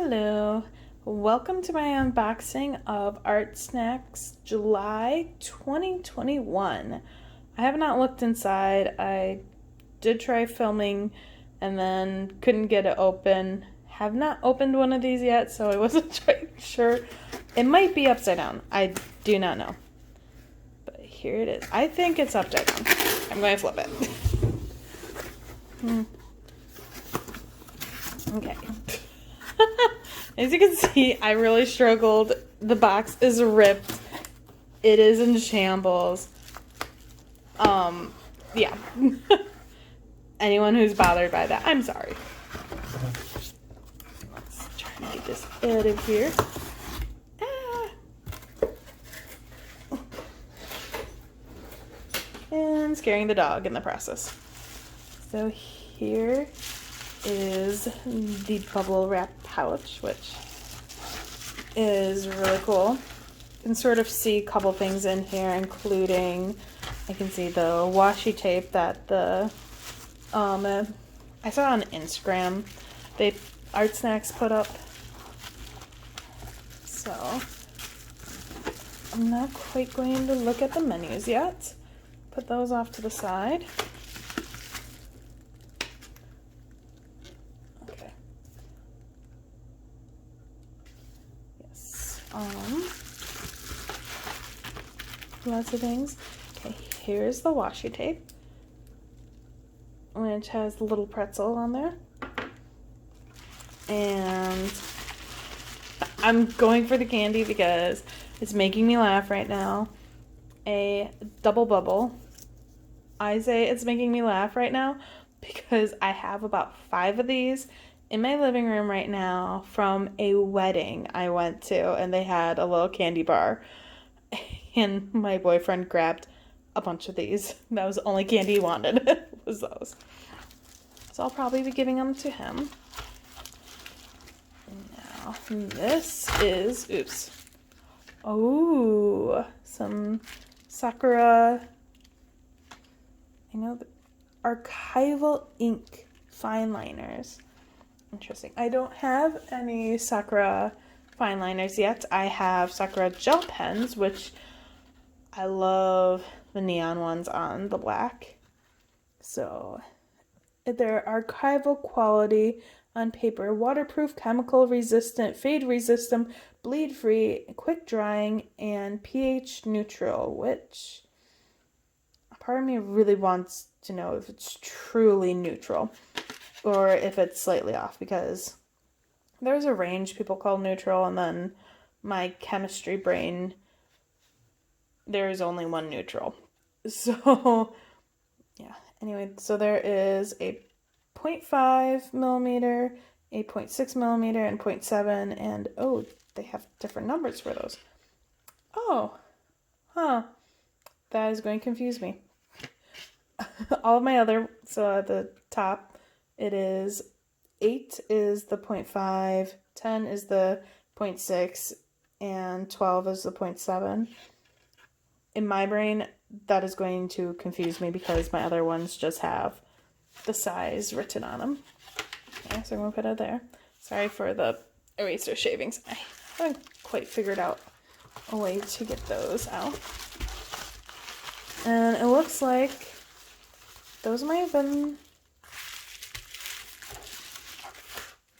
Hello, welcome to my unboxing of ArtSnacks July 2021. I have not looked inside. I did try filming and then couldn't get it open. Have not opened one of these yet, so I wasn't quite sure. It might be upside down. I do not know. But here it is. I think it's upside down. I'm going to flip it. Okay. As you can see, I really struggled. The box is ripped. It is in shambles. Yeah. Anyone who's bothered by that, I'm sorry. Let's try to get this out of here. And scaring the dog in the process. So here is the bubble wrap pouch, which is really cool. You can sort of see a couple things in here, including I can see the washi tape that the I saw on Instagram ArtSnacks put up. So I'm not quite going to look at the menus yet. Put those off to the side. Lots of things. Okay, here's the washi tape, which has a little pretzel on there. And I'm going for the candy because it's making me laugh right now. A double bubble. I say it's making me laugh right now because I have about 5 of these in my living room right now from a wedding I went to, and they had a little candy bar. And my boyfriend grabbed a bunch of these. That was the only candy he wanted, was those. So I'll probably be giving them to him. Now, this is, oops. Oh, some Sakura, I know, the archival ink fine liners. Interesting. I don't have any Sakura fine liners yet. I have Sakura gel pens, which I love the neon ones on the black. So they're archival quality on paper, waterproof, chemical resistant, fade resistant, bleed free, quick drying, and pH neutral, which part of me really wants to know if it's truly neutral or if it's slightly off, because there's a range people call neutral, and then my chemistry brain, there is only one neutral. So, yeah. Anyway, so there is a 0.5 millimeter, a 0.6 millimeter, and 0.7, and oh, they have different numbers for those. Oh, huh. That is going to confuse me. All of my other, so at the top, it is 8 is the 0.5, 10 is the 0.6, and 12 is the 0.7. In my brain, that is going to confuse me because my other ones just have the size written on them. Okay, so I'm going to put it there. Sorry for the eraser shavings. I haven't quite figured out a way to get those out. And it looks like those might have been,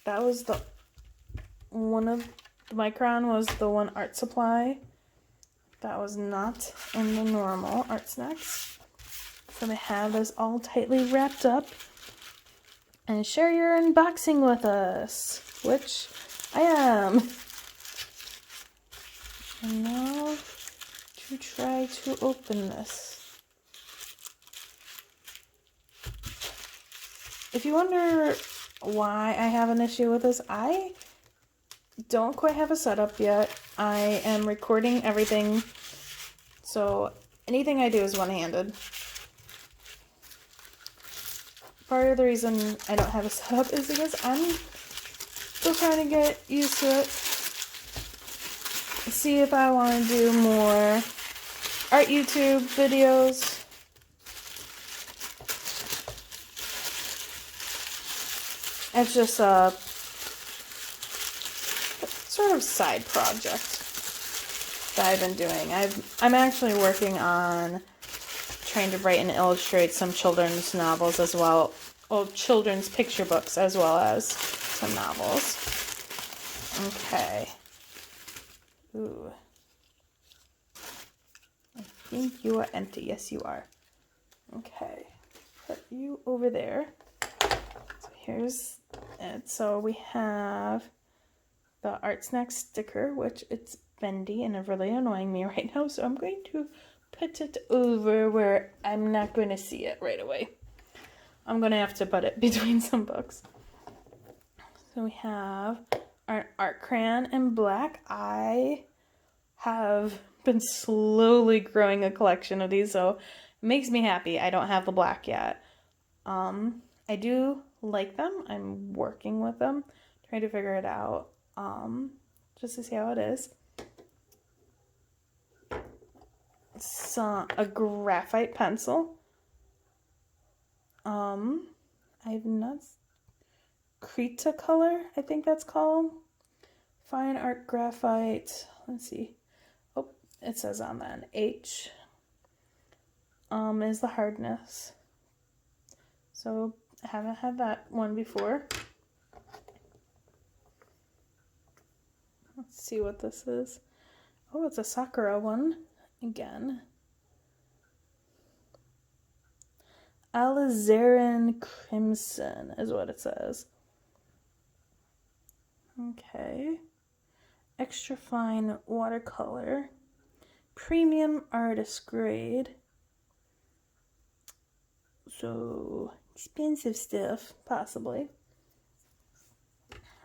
that was the one of the Micron was the one art supply. That was not in the normal ArtSnacks. So they have this all tightly wrapped up. And share your unboxing with us, which I am. And now to try to open this. If you wonder why I have an issue with this, I don't quite have a setup yet. I am recording everything, so anything I do is one-handed. Part of the reason I don't have a setup is because I'm still trying to get used to it. See if I want to do more art YouTube videos. It's just sort of side project that I've been doing. I'm actually working on trying to write and illustrate some children's novels as well, or children's picture books as well as some novels. Okay. Ooh. I think you are empty. Yes, you are. Okay. Put you over there. So here's it. So we have the ArtSnacks sticker, which it's bendy and really annoying me right now. So I'm going to put it over where I'm not going to see it right away. I'm going to have to put it between some books. So we have our art crayon in black. I have been slowly growing a collection of these, so it makes me happy. I don't have the black yet. I do like them. I'm working with them, trying to figure it out, just to see how it is. A graphite pencil. I've not Krita color, I think that's called. Fine art graphite. Let's see. Oh, it says on that H. Is the hardness. So I haven't had that one before. Let's see what this is. Oh, it's a Sakura one again. Alizarin Crimson is what it says. Okay. Extra fine watercolor. Premium artist grade. So expensive stuff, possibly.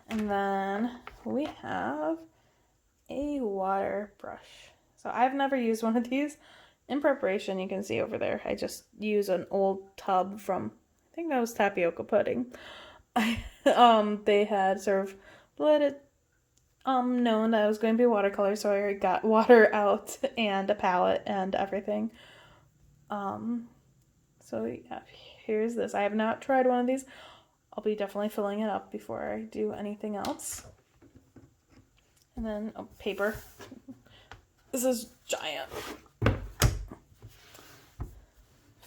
And then we have a water brush. So I've never used one of these. In preparation, you can see over there, I just use an old tub from, I think that was tapioca pudding. They had sort of let it known that it was going to be watercolor, so I got water out and a palette and everything. So yeah, here's this. I have not tried one of these. I'll be definitely filling it up before I do anything else. And then paper. This is giant.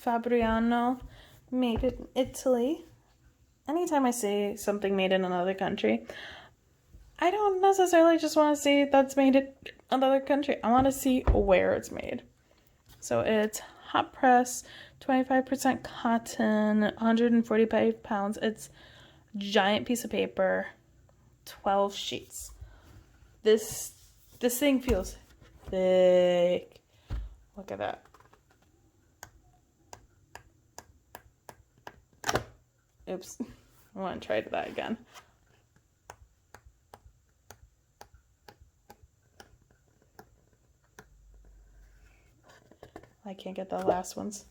Fabriano, made in Italy. Anytime I say something made in another country, I don't necessarily just want to say that's made in another country. I want to see where it's made. So it's hot press, 25% cotton, 145 pounds. It's a giant piece of paper, 12 sheets. This thing feels thick. Look at that. Oops. I want to try that again. I can't get the last ones.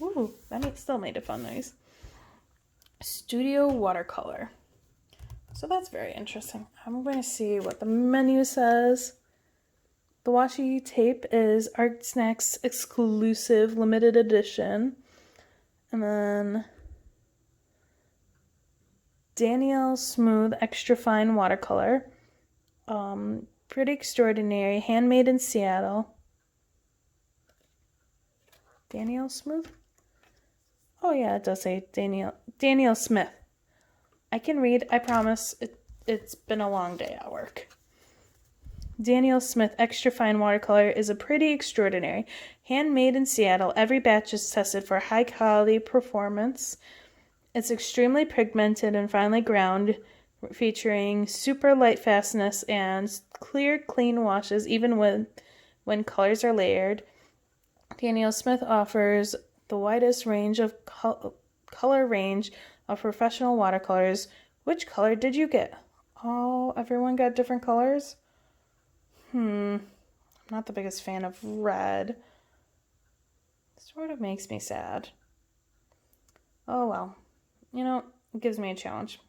Ooh, that still made a fun noise. Studio watercolor. So that's very interesting. I'm going to see what the menu says. The washi tape is ArtSnacks exclusive limited edition. And then Danielle Smooth extra fine watercolor. Pretty extraordinary, handmade in Seattle. Danielle Smooth? Oh yeah, it does say Danielle Smith. I can read, I promise. It's been a long day at work. Danielle Smith extra fine watercolor is a pretty extraordinary. Handmade in Seattle, every batch is tested for high quality performance. It's extremely pigmented and finely ground, featuring super light fastness and clear, clean washes even when colors are layered. Danielle Smith offers the widest range of color range of professional watercolors. Which color did you get? Oh, everyone got different colors? I'm not the biggest fan of red. Sort of makes me sad. Oh well. You know, it gives me a challenge.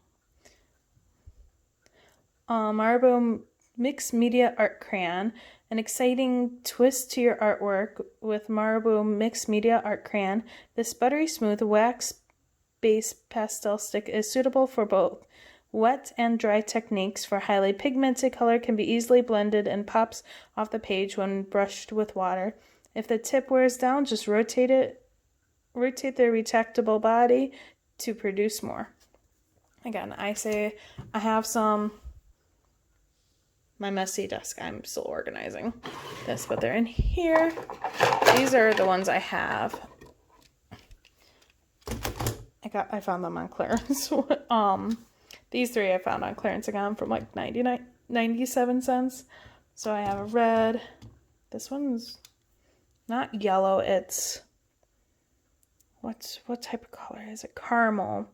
Marbo Mixed Media Art Crayon. An exciting twist to your artwork with Marbo Mixed Media Art Crayon. This buttery smooth wax-based pastel stick is suitable for both Wet and dry techniques for highly pigmented color can be easily blended and pops off the page when brushed with water. If the tip wears down, just rotate the retractable body to produce more. Again, I say I have my messy desk. I'm still organizing this, but they're in here. These are the ones I have. I found them on clearance. These three I found on clearance again from like 97 cents. So I have a red. This one's not yellow. It's what type of color is it? Caramel.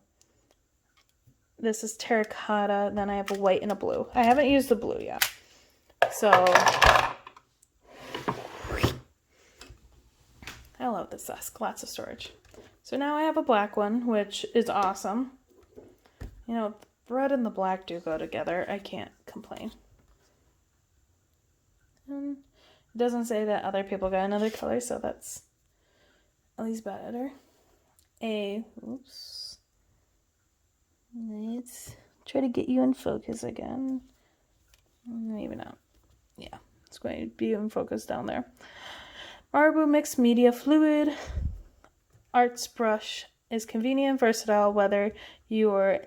This is terracotta. Then I have a white and a blue. I haven't used the blue yet. So I love this desk. Lots of storage. So now I have a black one, which is awesome. You know, the red and the black do go together. I can't complain. And it doesn't say that other people got another color, so that's at least better. Oops. Let's try to get you in focus again. Maybe not. Yeah, it's going to be in focus down there. Marble Mixed Media Fluid Arts Brush is convenient and versatile whether you're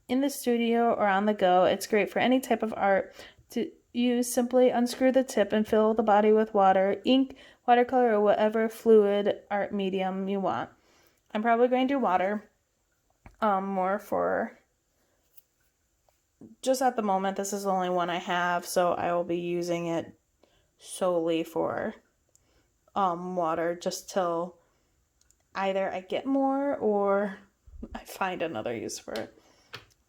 in the studio or on the go. It's great for any type of art. To use, simply unscrew the tip and fill the body with water, ink, watercolor, or whatever fluid art medium you want. I'm probably going to do water more for just at the moment. This is the only one I have, so I will be using it solely for water just till either I get more or I find another use for it.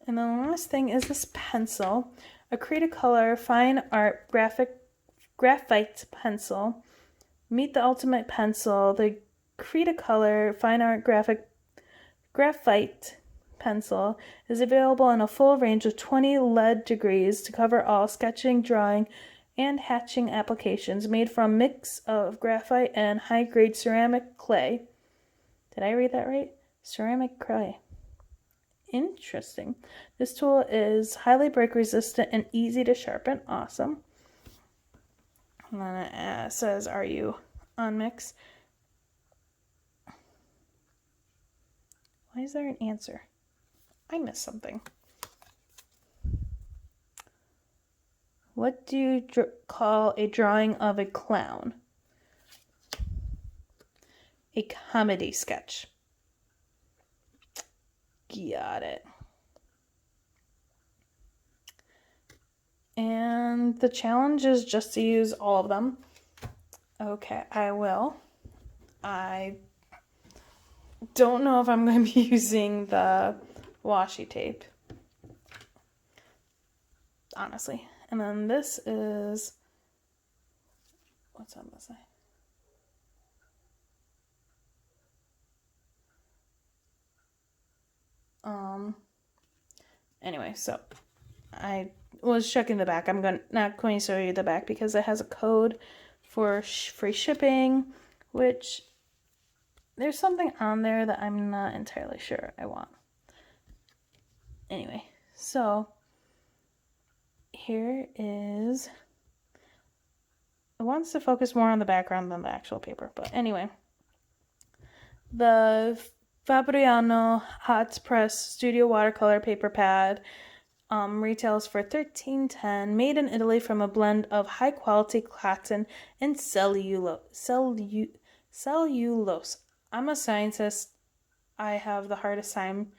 And the last thing is this pencil, a Cretacolor Fine Art Graphite Pencil. Meet the ultimate pencil. The Cretacolor Fine Art Graphite Pencil is available in a full range of 20 lead degrees to cover all sketching, drawing, and hatching applications, made from a mix of graphite and high-grade ceramic clay. Did I read that right? Ceramic clay. Interesting. This tool is highly break resistant and easy to sharpen. Awesome. And then it says, are you on mix? Why is there an answer? I missed something. What do you call a drawing of a clown? A comedy sketch. Got it. And the challenge is just to use all of them. Okay, I will. I don't know if I'm going to be using the washi tape, honestly. And then this is, what's on this side? Anyway, so I was checking the back. I'm not going to show you the back because it has a code for free shipping, which there's something on there that I'm not entirely sure I want. Anyway, so here is, it wants to focus more on the background than the actual paper, but anyway, the Fabriano Hot Press Studio Watercolor Paper Pad retails for $13.10, made in Italy from a blend of high quality cotton and cellulose. I'm a scientist. I have the hardest time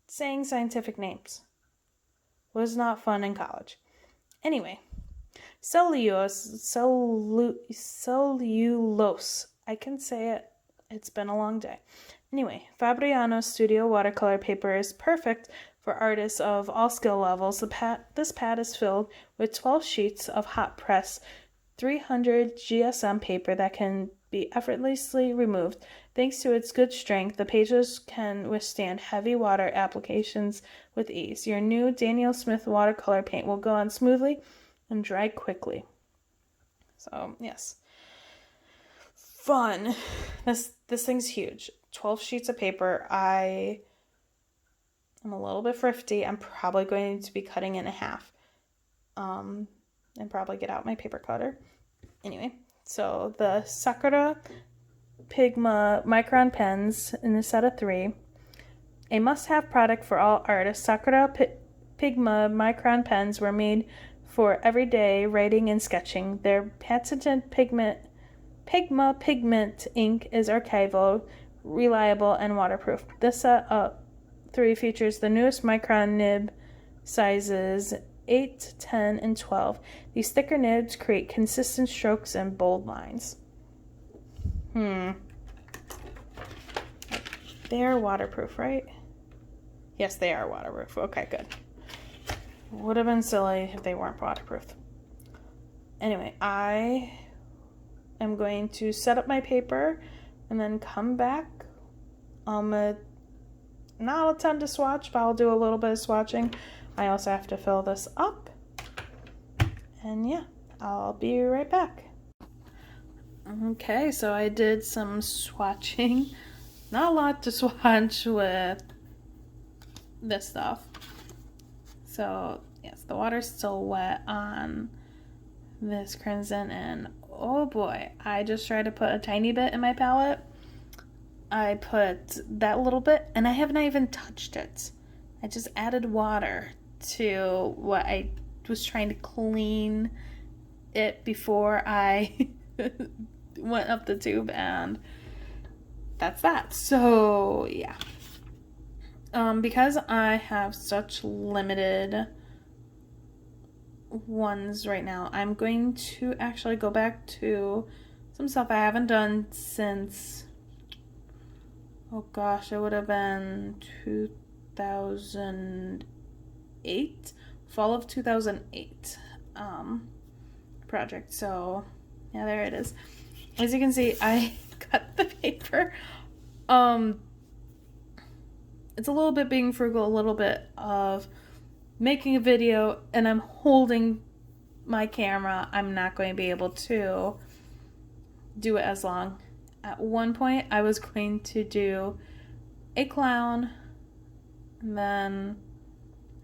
saying scientific names. Was not fun in college. Anyway, cellulose. I can say it. It's been a long day. Anyway, Fabriano Studio Watercolor Paper is perfect for artists of all skill levels. This pad is filled with 12 sheets of hot press 300 GSM paper that can be effortlessly removed. Thanks to its good strength, the pages can withstand heavy water applications with ease. Your new Daniel Smith watercolor paint will go on smoothly and dry quickly. So, yes. Fun. This thing's huge. 12 sheets of paper. I'm a little bit thrifty. I'm probably going to be cutting it in half. And probably get out my paper cutter. Anyway, so the Sakura Pigma Micron pens in a set of 3. A must-have product for all artists, Sakura Pigma Micron pens were made for everyday writing and sketching. Their patented Pigma pigment ink is archival, reliable, and waterproof. This set of 3 features the newest Micron nib sizes 8, 10, and 12. These thicker nibs create consistent strokes and bold lines. They are waterproof, right? Yes, they are waterproof. Okay, good. Would have been silly if they weren't waterproof. Anyway, I am going to set up my paper and then come back. Not a ton to swatch, but I'll do a little bit of swatching. I also have to fill this up. And yeah, I'll be right back. Okay, so I did some swatching. Not a lot to swatch with this stuff. So yes, the water's still wet on this crimson, and oh boy, I just tried to put a tiny bit in my palette. I put that little bit, and I haven't even touched it. I just added water to what I was trying to clean it before I went up the tube, and that's that. So yeah, because I have such limited ones right now, I'm going to actually go back to some stuff I haven't done since, oh gosh, it would have been 2008, fall of 2008 project. So yeah, there it is. As you can see, I cut the paper. It's a little bit being frugal, a little bit of making a video, and I'm holding my camera. I'm not going to be able to do it as long. At one point, I was going to do a clown, and then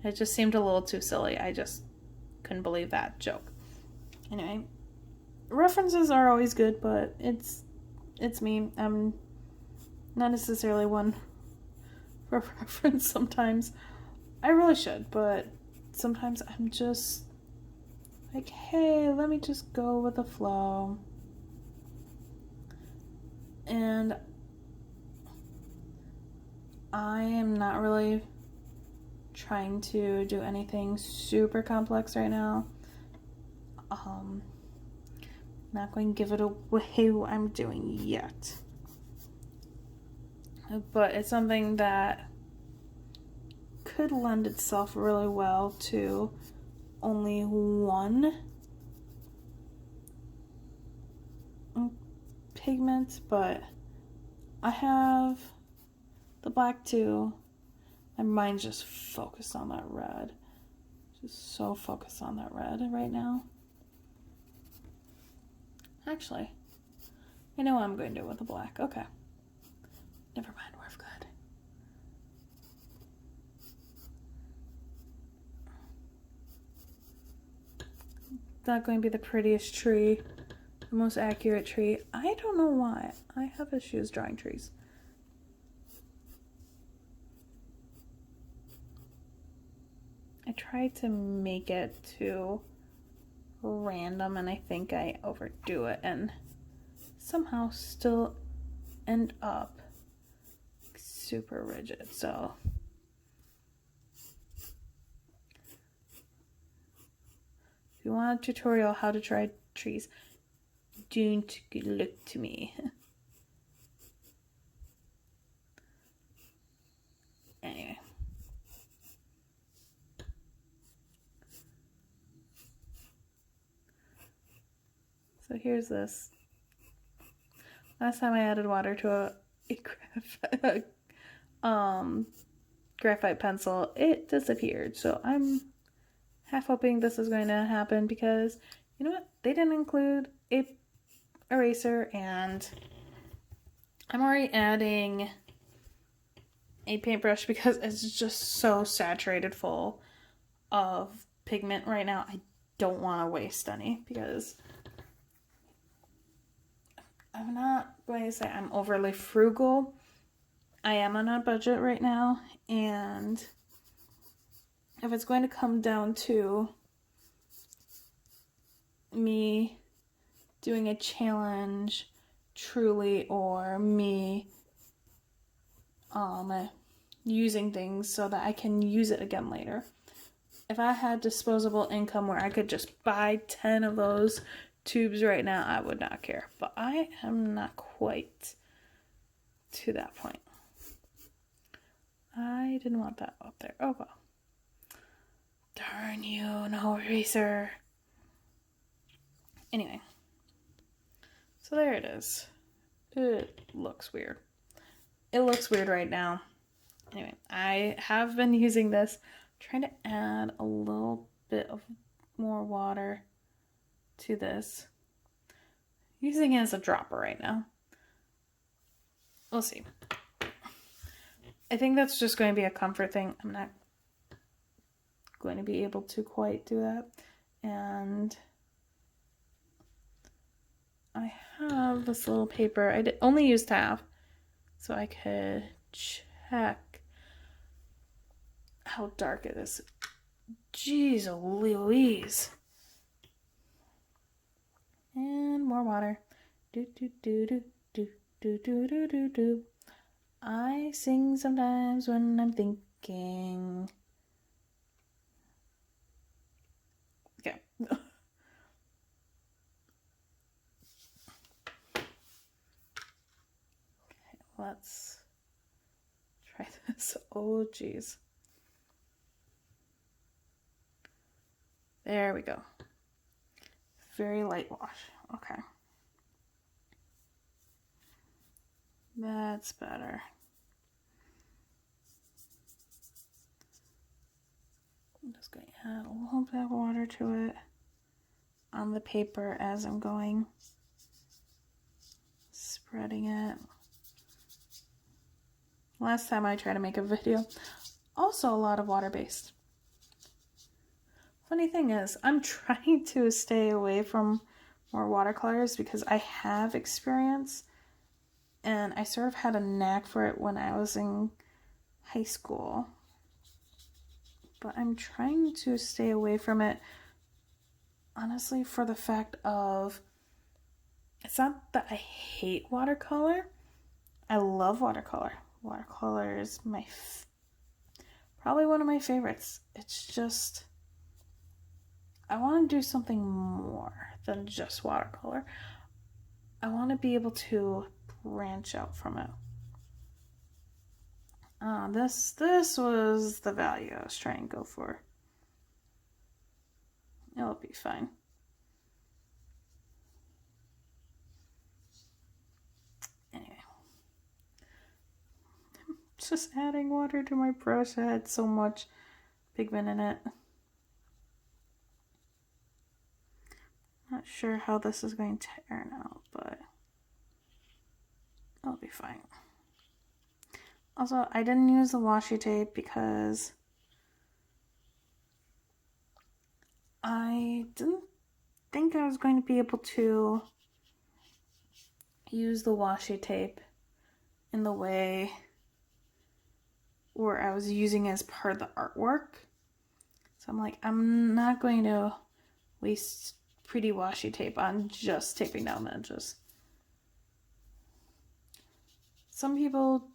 it just seemed a little too silly. I just couldn't believe that joke. Anyway, references are always good, but it's me. I'm not necessarily one for reference sometimes. I really should, but sometimes I'm just like, hey, let me just go with the flow. And I am not really trying to do anything super complex right now. Not going to give it away what I'm doing yet. But it's something that could lend itself really well to only one pigment, but I have the black too. My mind's just focused on that red. Just so focused on that red right now. Actually, I know what I'm going to do with the black. Okay. Never mind, we're good. It's not going to be the prettiest tree, the most accurate tree. I don't know why. I have issues drawing trees. I tried to make it too random, and I think I overdo it and somehow still end up super rigid. So if you want a tutorial how to draw trees, don't look to me. Anyway. So here's this. Last time I added water to a graphite pencil, it disappeared. So I'm half hoping this is going to happen because, you know what? They didn't include a eraser, and I'm already adding a paintbrush because it's just so saturated full of pigment right now. I don't want to waste any because I'm not going to say I'm overly frugal. I am on a budget right now, and if it's going to come down to me doing a challenge truly, or me using things so that I can use it again later. If I had disposable income where I could just buy 10 of those tubes right now, I would not care. But I am not quite to that point. I didn't want that up there. Oh well. Darn you, no eraser. Anyway. So there it is. It looks weird. It looks weird right now. Anyway, I have been using this. Trying to add a little bit of more water to this. Using it as a dropper right now. We'll see. I think that's just going to be a comfort thing. I'm not going to be able to quite do that. And I have this little paper. I only used half, so I could check how dark it is. Jeez Louise. And more water. Do do do do do do do do do do. I sing sometimes when I'm thinking. Okay. Let's try this. Oh, geez. There we go. Very light wash. Okay. That's better. I'm just going to add a little bit of water to it on the paper as I'm going. Spreading it. Last time I tried to make a video, also a lot of water-based. Funny thing is, I'm trying to stay away from more watercolors because I have experience and I sort of had a knack for it when I was in high school. But I'm trying to stay away from it, honestly, for the fact of, it's not that I hate watercolor. I love watercolor. Watercolor is probably one of my favorites. It's just, I want to do something more than just watercolor. I want to be able to branch out from it. This was the value I was trying to go for. It'll be fine. Anyway. Just adding water to my brush. I had so much pigment in it. Not sure how this is going to turn out, but it'll be fine. Also, I didn't use the washi tape because I didn't think I was going to be able to use the washi tape in the way where I was using it as part of the artwork. So I'm like, I'm not going to waste pretty washi tape on just taping down the edges. Some people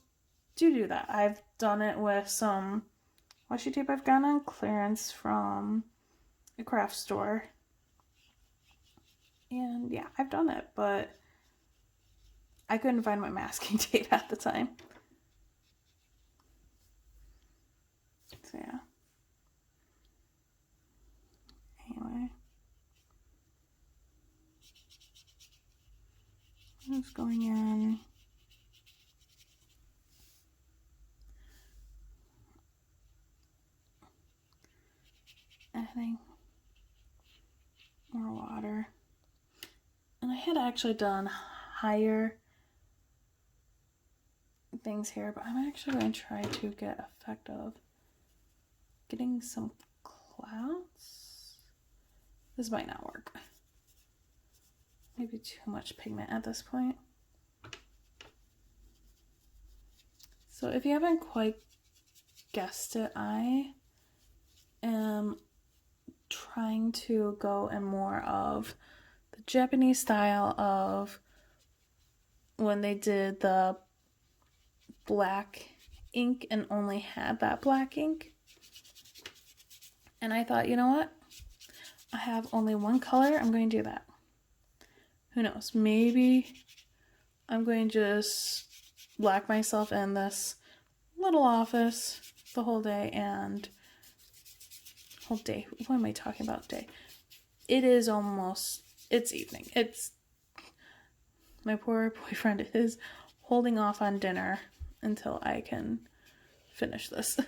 do that. I've done it with some washi tape I've gotten on clearance from a craft store. And yeah, I've done it, but I couldn't find my masking tape at the time. So yeah. Anyway. I'm just going in. Adding more water. And I had actually done higher things here, but I'm actually going to try to get effect of getting some clouds. This might not work. Maybe too much pigment at this point. So if you haven't quite guessed it, I am trying to go in more of the Japanese style of when they did the black ink and only had that black ink. And I thought, you know what? I have only one color. I'm going to do that. Who knows? Maybe I'm going to just lock myself in this little office the whole day and whole day. What am I talking about day? It is almost, it's evening. It's, my poor boyfriend is holding off on dinner until I can finish this.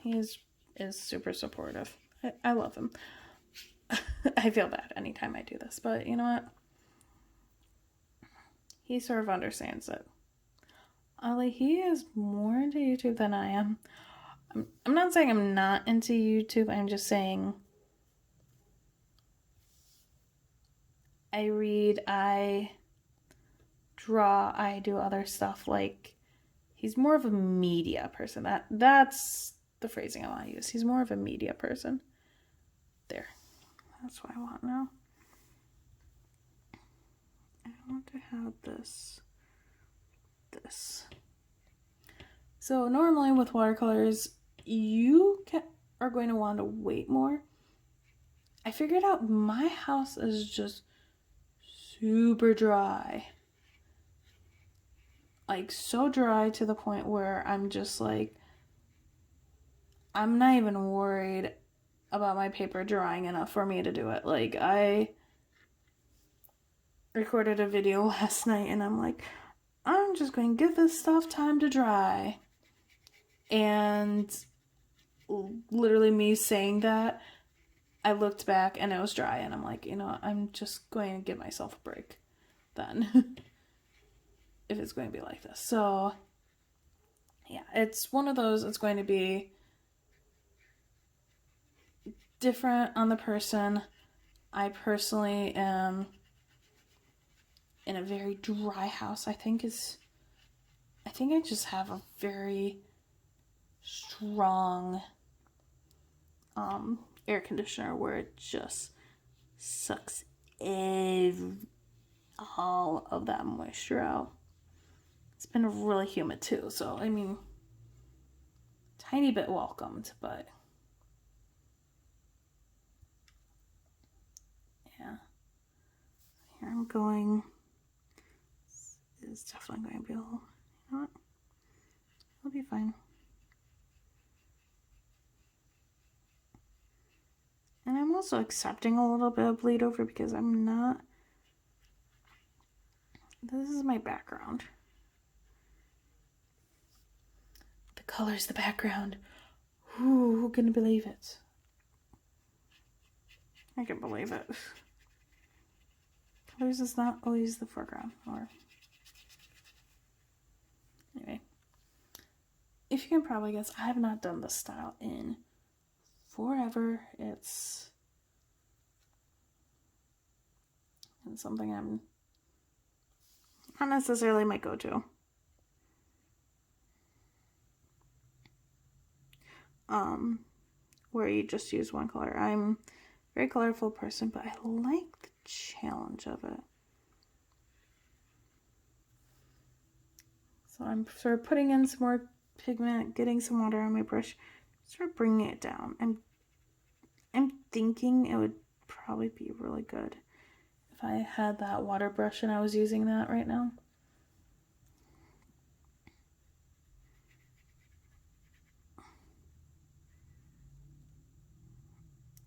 He is super supportive. I love him. I feel bad anytime I do this, but you know what? He sort of understands it. Ollie, he is more into YouTube than I am. I'm not saying I'm not into YouTube. I'm just saying I read, I draw, I do other stuff. Like, he's more of a media person. That's the phrasing I want to use. He's more of a media person. There. That's what I want now. I want to have this. So normally with watercolors, you are going to want to wait more. I figured out my house is just super dry. Like, so dry to the point where I'm just like, I'm not even worried about my paper drying enough for me to do it. Like, I recorded a video last night and I'm like, I'm just going to give this stuff time to dry. And literally me saying that, I looked back and it was dry and I'm like, you know what, I'm just going to give myself a break then. If it's going to be like this. So yeah, it's one of those, it's going to be different on the person. I personally am in a very dry house. I think I just have a very strong air conditioner where it just sucks all of that moisture out. It's been really humid too, so I mean, tiny bit welcomed, but yeah. Here I'm going. This is definitely going to be a little, you know what? It'll be fine. And I'm also accepting a little bit of bleed over because I'm not, this is my background. The color's the background. Ooh, who can believe it? I can believe it. Colors is not always the foreground. Or anyway, if you can probably guess, I have not done this style in forever. It's something I'm not necessarily my go-to. Where you just use one color. I'm a very colorful person, but I like the challenge of it. So I'm sort of putting in some more pigment, getting some water on my brush, sort of bringing it down. I'm thinking it would probably be really good if I had that water brush and I was using that right now.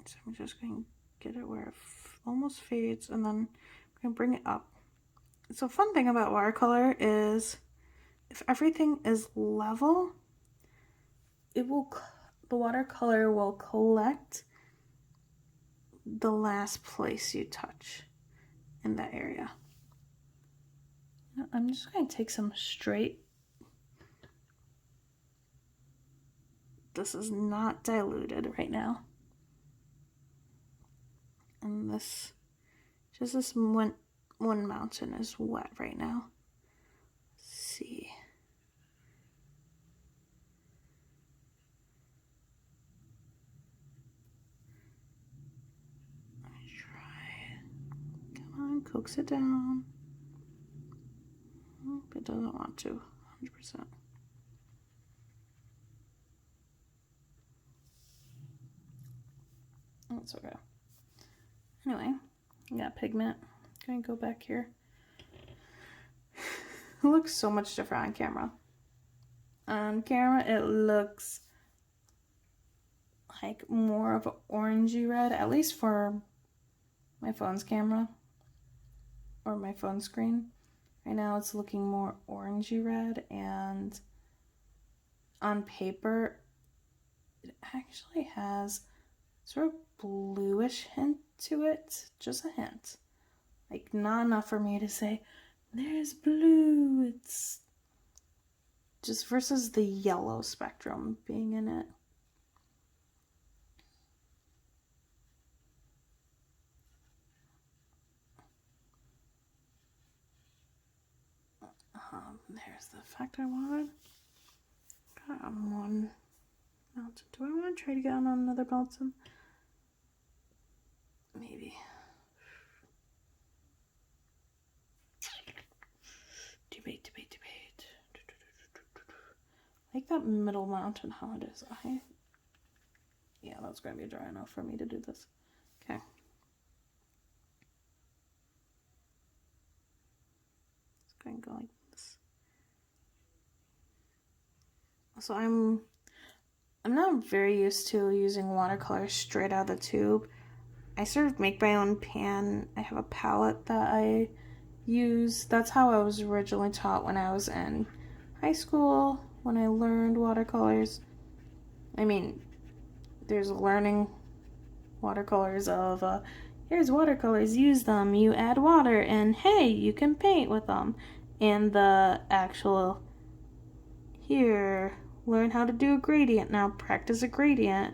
So I'm just going to get it where it almost fades and then I'm going to bring it up. So fun thing about watercolor is if everything is level, the watercolor will collect the last place you touch. in that area. I'm just going to take some straight. This is not diluted right now. And this, just this one mountain is wet right now. Let's see. Let me try it. Come on, coax it down. It doesn't want to, 100%. That's okay. Anyway, I got pigment. I'm gonna go back here. It looks so much different on camera. On camera, it looks like more of an orangey red, at least for my phone's camera or my phone screen. Right now, it's looking more orangey red, and on paper, it actually has sort of bluish hint to it, just a hint. Like, not enough for me to say, there's blue. It's just versus the yellow spectrum being in it. There's the effect I wanted. Got on one mountain. Do I want to try to get on another mountain? Maybe. Debate. I like that middle mountain, how it is. Yeah, that's going to be dry enough for me to do this. Okay. It's going to go like this. So I'm not very used to using watercolors straight out of the tube. I sort of make my own pan. I have a palette that I use. That's how I was originally taught when I was in high school, when I learned watercolors. I mean, there's learning watercolors of, here's watercolors, use them, you add water, and hey, you can paint with them. And the actual, here, learn how to do a gradient. Now practice a gradient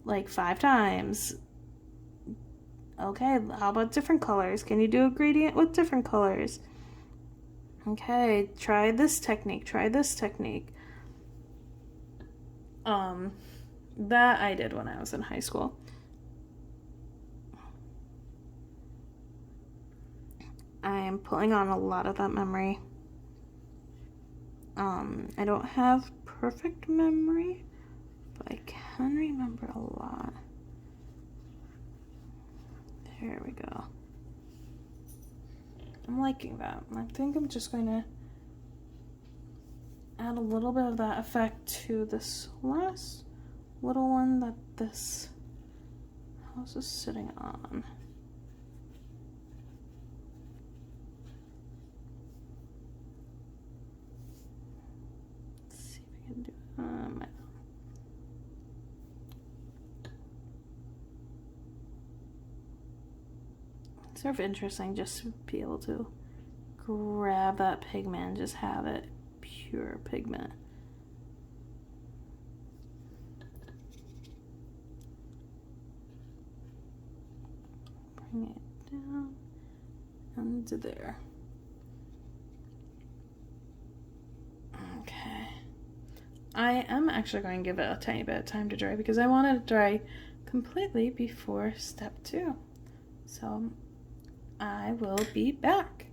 like 5 times. Okay, how about different colors? Can you do a gradient with different colors? Okay, try this technique, That I did when I was in high school. I am pulling on a lot of that memory. I don't have perfect memory, but I can remember a lot. There we go. I'm liking that. I think I'm just going to add a little bit of that effect to this last little one that this house is sitting on. Let's see if I can do It's sort of interesting just to be able to grab that pigment and just have it pure pigment. Bring it down into there. Okay. I am actually going to give it a tiny bit of time to dry because I want it to dry completely before step 2. So I will be back.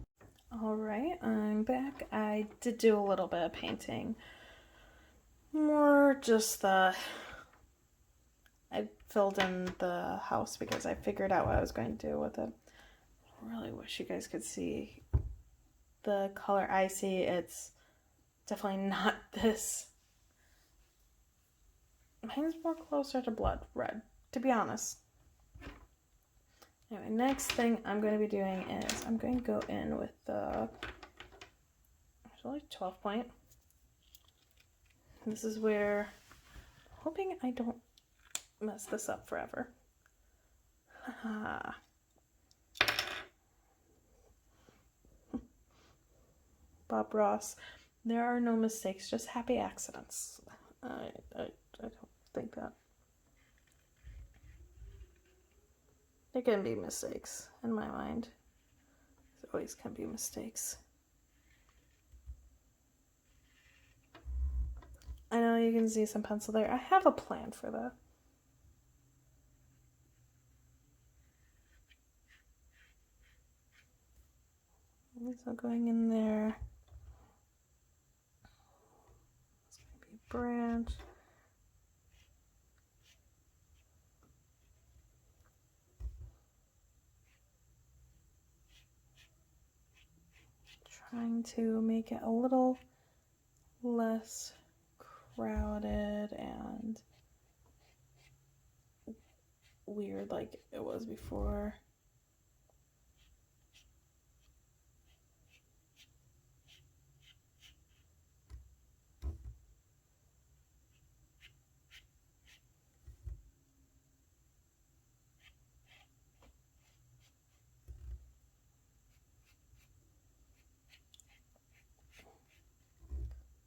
Alright, I'm back. I did do a little bit of painting. More just I filled in the house because I figured out what I was going to do with it. I really wish you guys could see the color I see. It's definitely not this. Mine's more closer to blood red, to be honest. Anyway, next thing I'm going to be doing is I'm going to go in with the actually 12 point. This is where, hoping I don't mess this up forever. Bob Ross. There are no mistakes, just happy accidents. I don't think that. There can be mistakes in my mind. There always can be mistakes. I know you can see some pencil there. I have a plan for that. So going in there. It's going to be a branch. Trying to make it a little less crowded and weird like it was before.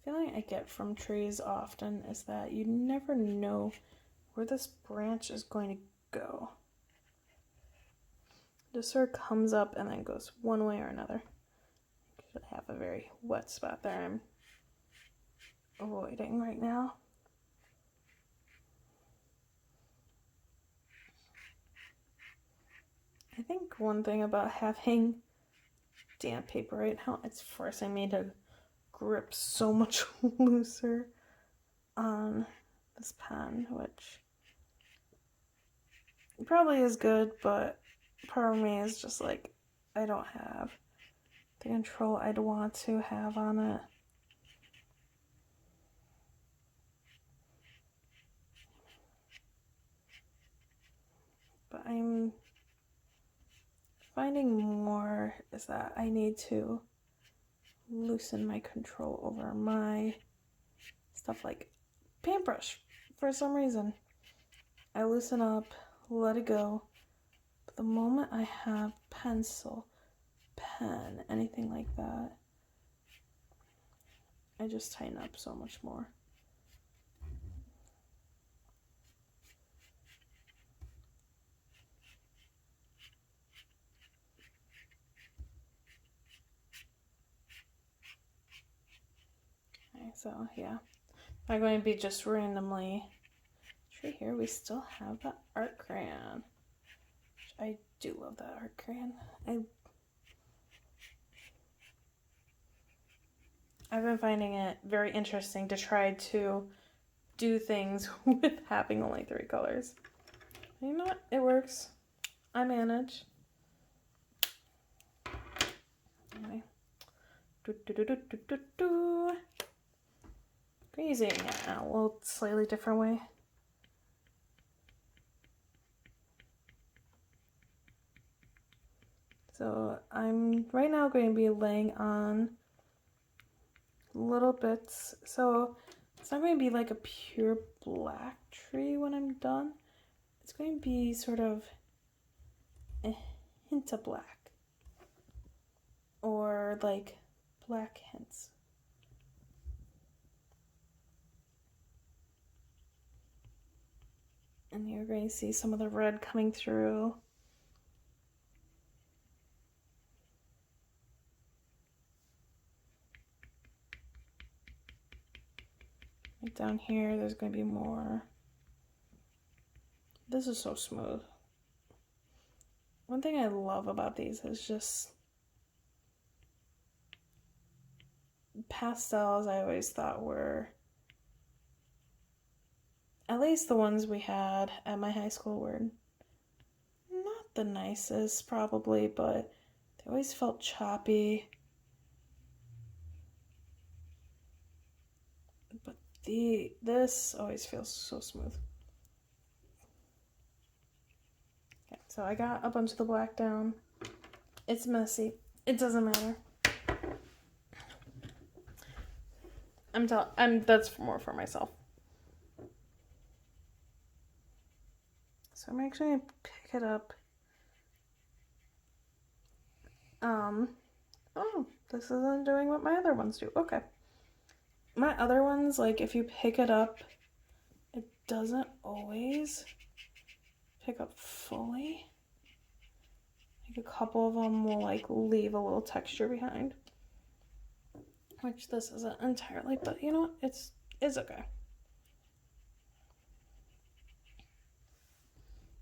Feeling I get from trees often is that you never know where this branch is going to go. It just sort of comes up and then goes one way or another. I have a very wet spot there I'm avoiding right now. I think one thing about having damp paper right now, it's forcing me to grip so much looser on this pen, which probably is good, but part of me is just like, I don't have the control I'd want to have on it. But I'm finding more is that I need to loosen my control over my stuff like paintbrush. For some reason, I loosen up, let it go. But the moment I have pencil, pen, anything like that, I just tighten up so much more. Okay, so yeah, I'm going to be just randomly. Right here, we still have the art crayon. I do love that art crayon. I've been finding it very interesting to try to do things with having only 3 colors. You know what? It works. I manage. Anyway. Using it in a little slightly different way. So I'm right now going to be laying on little bits. So it's not going to be like a pure black tree when I'm done. It's going to be sort of a hint of black. Or like black hints. And you're going to see some of the red coming through. Like down here, there's going to be more. This is so smooth. One thing I love about these is just pastels. I always thought were, at least the ones we had at my high school, were not the nicest probably, but they always felt choppy. But this always feels so smooth. Okay, so I got a bunch of the black down. It's messy. It doesn't matter. That's more for myself. So I'm actually gonna pick it up. Oh, this isn't doing what my other ones do. Okay. My other ones, like if you pick it up, it doesn't always pick up fully. Like a couple of them will like leave a little texture behind. Which this isn't entirely, but you know what? It's okay.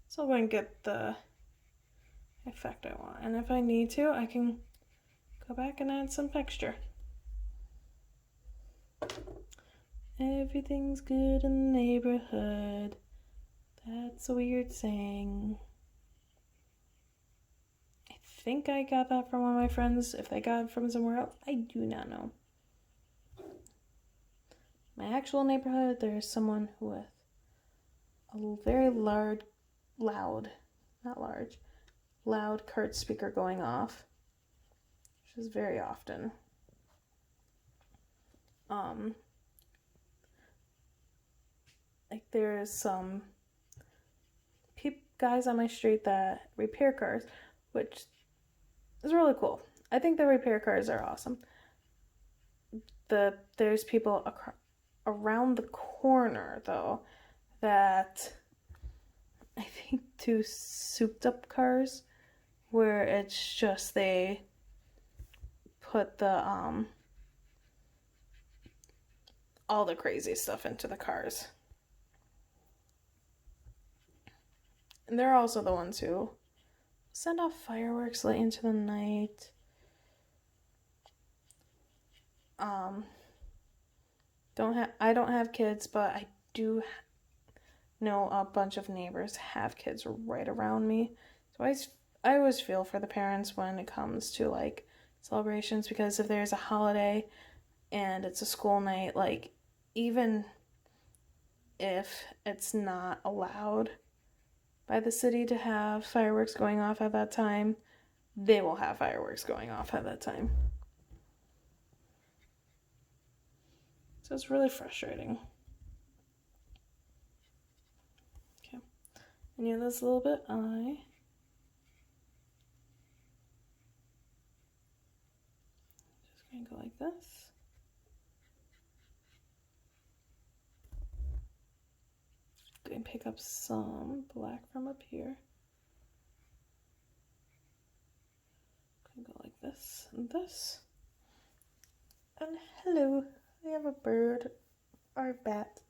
So I'm going to get the effect I want. And if I need to, I can go back and add some texture. Everything's good in the neighborhood. That's a weird saying. I think I got that from one of my friends. If they got it from somewhere else, I do not know. My actual neighborhood, there's someone with a very loud cart speaker going off, which is very often. Like there's some guys on my street that repair cars, which is really cool. I think the repair cars are awesome. There's people around the corner though that I think do souped up cars where it's just they put the all the crazy stuff into the cars. And they're also the ones who send off fireworks late into the night. I don't have kids, but I do know a bunch of neighbors have kids right around me. So I always feel for the parents when it comes to like celebrations, because if there's a holiday and it's a school night, like even if it's not allowed by the city to have fireworks going off at that time, they will have fireworks going off at that time. So it's really frustrating. Okay, and yeah, this little bit just gonna go like this. Going to pick up some black from up here. Gonna go like this and this. And hello, I have a bird or a bat.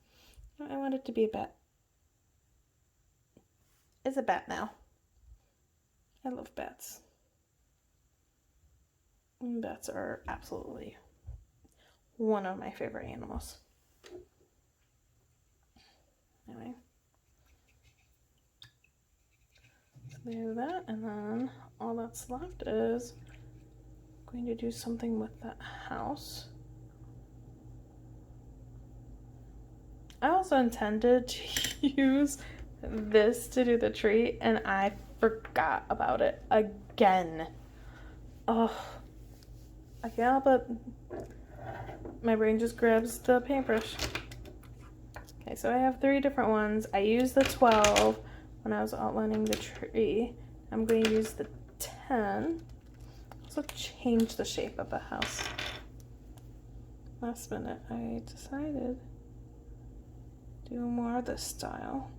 No, I want it to be a bat. It's a bat now. I love bats. And bats are absolutely one of my favorite animals. Anyway. So there's that, and then all that's left is I'm going to do something with that house. I also intended to use this to do the tree, and I forgot about it again. Oh, I can't help it. My brain just grabs the paintbrush. Okay, so I have 3 different ones. I used the 12 when I was outlining the tree. I'm going to use the 10. Also change the shape of the house. Last minute, I decided to do more of this style.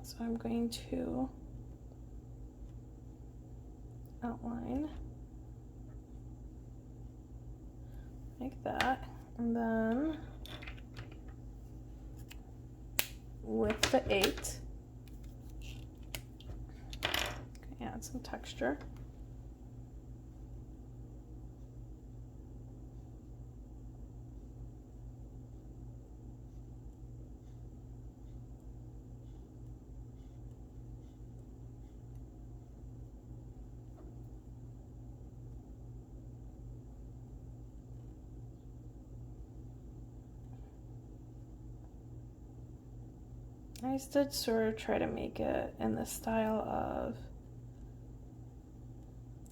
So I'm going to outline like that, and then with the 8, add some texture. I did sort of try to make it in the style of,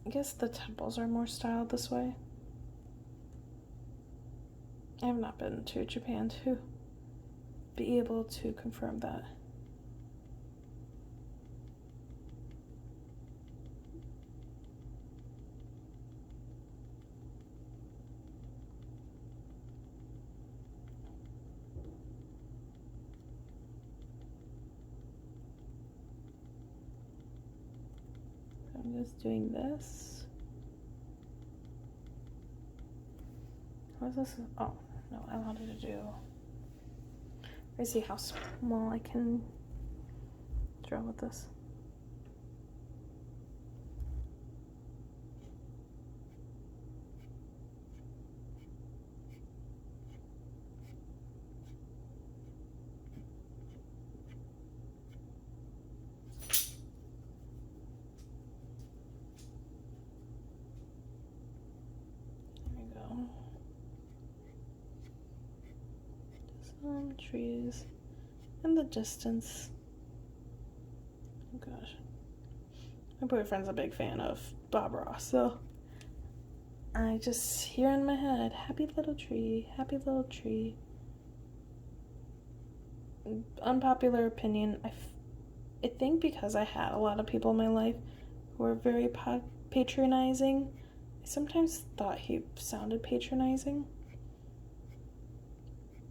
I guess the temples are more styled this way. I have not been to Japan to be able to confirm that. I'm just doing this. What is this? Oh, no, I wanted to do... Let's see how small I can draw with this. Some trees in the distance. Oh gosh. My boyfriend's a big fan of Bob Ross, so I just hear in my head, happy little tree, happy little tree. Unpopular opinion, I think because I had a lot of people in my life who were very patronizing, I sometimes thought he sounded patronizing.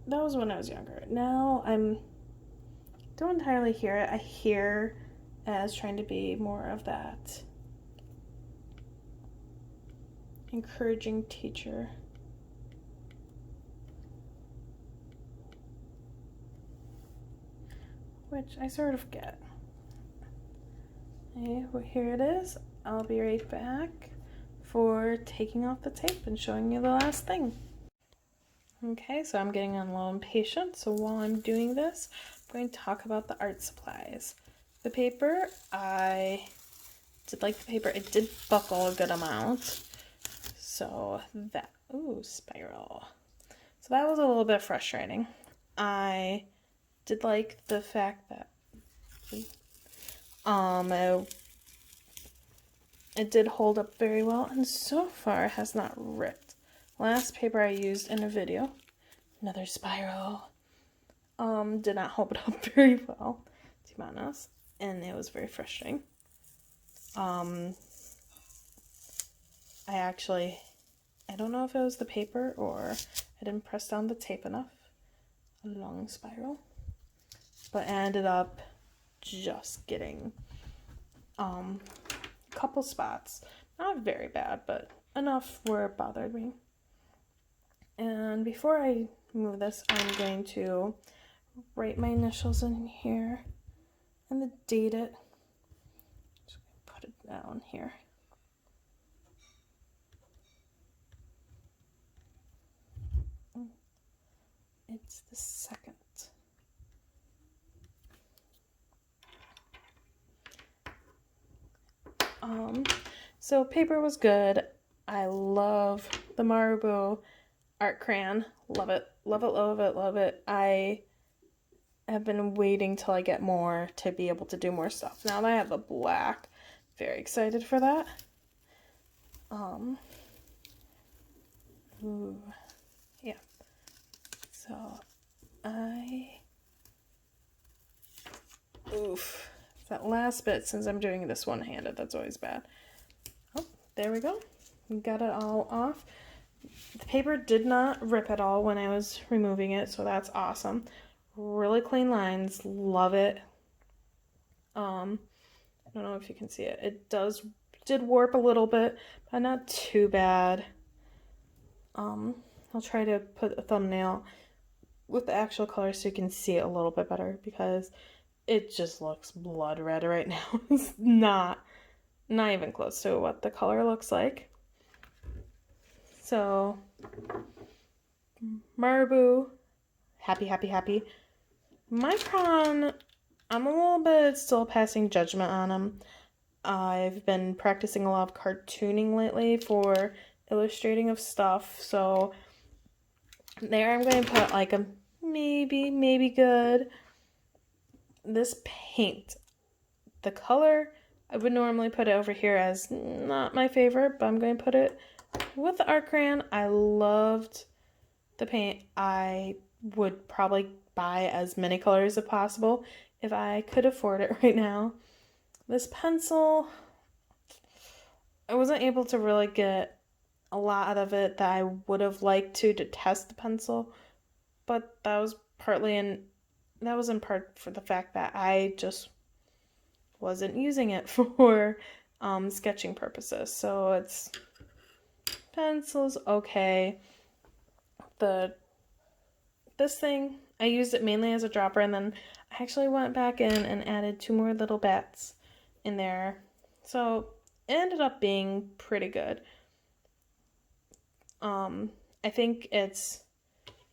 That was when I was younger. Now don't entirely hear it. I hear as trying to be more of that encouraging teacher. Which I sort of get. Okay, well, here it is. I'll be right back for taking off the tape and showing you the last thing. Okay, so I'm getting a little impatient, so while I'm doing this, I'm going to talk about the art supplies. The paper, I did like the paper. It did buckle a good amount. So that, ooh, spiral. So that was a little bit frustrating. I did like the fact that it did hold up very well, and so far has not ripped. Last paper I used in a video, another spiral, did not hold up very well, to be honest, and it was very frustrating. I don't know if it was the paper or I didn't press down the tape enough. A long spiral, but I ended up just getting a couple spots, not very bad, but enough where it bothered me. And before I move this, I'm going to write my initials in here and date it. Just gonna put it down here. It's the 2nd. So paper was good. I love the Marabou art crayon. Love it, love it, love it, love it. I have been waiting till I get more to be able to do more stuff. Now that I have the black, very excited for that. Ooh, yeah. So that last bit, since I'm doing this one-handed, that's always bad. Oh, there we go. We got it all off. The paper did not rip at all when I was removing it, so that's awesome. Really clean lines, love it. I don't know if you can see it. It did warp a little bit, but not too bad. I'll try to put a thumbnail with the actual color so you can see it a little bit better, because it just looks blood red right now. It's not even close to what the color looks like. So Marabou, happy, happy, happy. Micron, I'm a little bit still passing judgment on them. I've been practicing a lot of cartooning lately for illustrating of stuff, so there I'm going to put like a maybe good. This paint, the color, I would normally put it over here as not my favorite, but I'm going to put it with the art crayon. I loved the paint. I would probably buy as many colors as possible if I could afford it right now. This pencil, I wasn't able to really get a lot out of it that I would have liked to test the pencil, but that was in part for the fact that I just wasn't using it for sketching purposes. So it's pencils, okay. This thing, I used it mainly as a dropper, and then I actually went back in and added 2 more little bats in there. So it ended up being pretty good. I think it's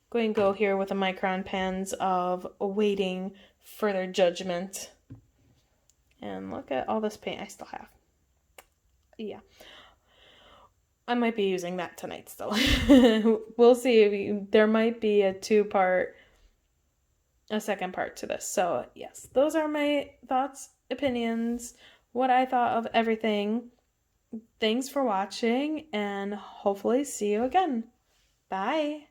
going to go here with the Micron pens of awaiting further judgment. And look at all this paint I still have. Yeah. I might be using that tonight still. We'll see. There might be a second part to this. So yes, those are my thoughts, opinions, what I thought of everything. Thanks for watching, and hopefully see you again. Bye.